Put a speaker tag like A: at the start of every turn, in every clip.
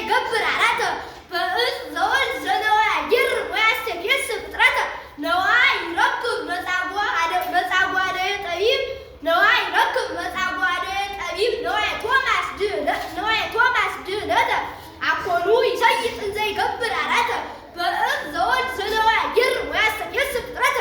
A: ዘይገብር አራተ በእዝ ዘወል ዘነዋ ይር ወያስተክስ ፍጥረተ ነዋይ ይረክብ መጻጓ አደ ጠቢብ ነዋይ ይረክብ መጻጓ አደ ጠቢብ ነዋይ ቶማስ ድነተ አኮኑ ይሰይጥ ዘይገብር አራተ በእዝ ዘወል ዘነዋ ይር ወያስተክስ ፍጥረተ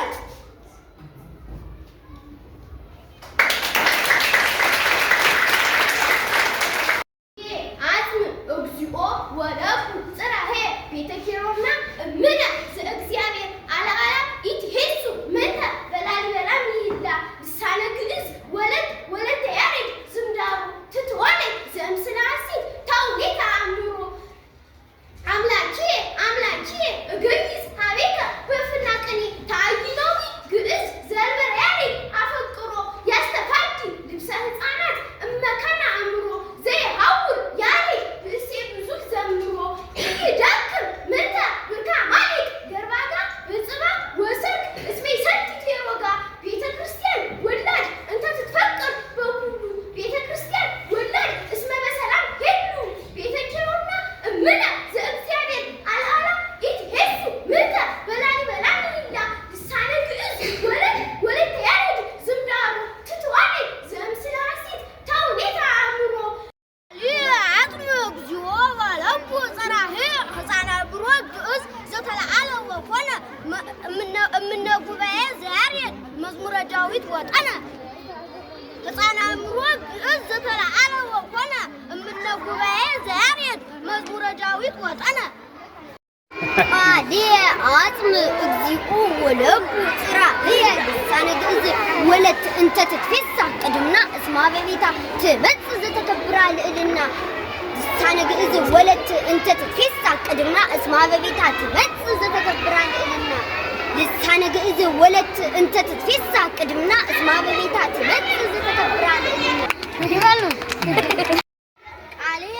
A: መዝሙረ ዳዊት ወጠነ ሕፃን አእምሮ ግዕዝ ዘተለዓለ ወኮነ እምነ ጉባኤ ዘያሬድ መዝሙረ ዳዊት ወጠነ ቃልየ አጽም እግዚኦ ወለቡ ጽራዕየ ልሳነ ግዕዝ ወለት እንተ ትትፌሳህ ቅድምና እስማ በቤታ ትበጽሕ ዘተከብራ ልዕልና ልሳነ ግዕዝ ወለት እንተ ትትፌሳህ ቅድምና እስማ በቤታ ትበጽሕ ዘተከብራ ልዕልና ልሳነ ግዕዝ ወለት እንተ ትትፌሳህ ቅድምና እስማ በቤታ ትበጽሕ ዘተከብራ ልዕልና ይበሉ ቃልየ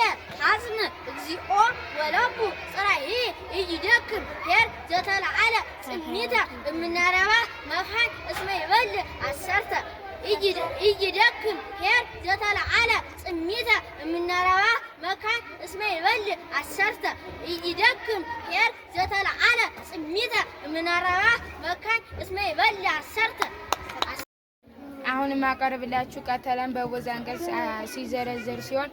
A: አጽም እግዚኦ ወለቡ ጽራዕየ ኢይደክም ኄር ዘተለዓለ ጽሚተ እምናረባ መካን እስመ ይበልዕ አሰርተ ኢይደክም ኄር ዘተለዓለ ጽሚተ እምናረባ መካን እስመ ይበልዕ አሰርተ ኢይደክም ኄር ዘተለዓለ ጽሚተ እምናረባ መካን እስመ ይበልዕ አሰርተ
B: አሁን ማቀርብላችሁ ቀተለን በቦዛ አንቀጽ ሲዘረዘር ሲሆን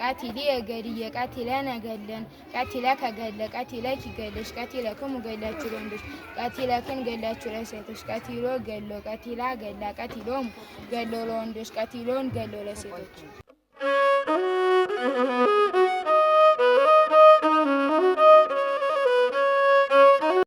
B: ቀቲሌ ገድየ ቀቲለነ ገለን ቀቲለከ ገለ ቀቲለኪ ገለሽ ቀቲለክሙ ገላችሁ ለወንዶች ቀቲለክን ገላችሁ ለሴቶች ቀቲሎ ገሎ ቀቲላ ገላ ቀቲሎም ገሎ ለወንዶች ቀቲሎን ገሎ ለሴቶች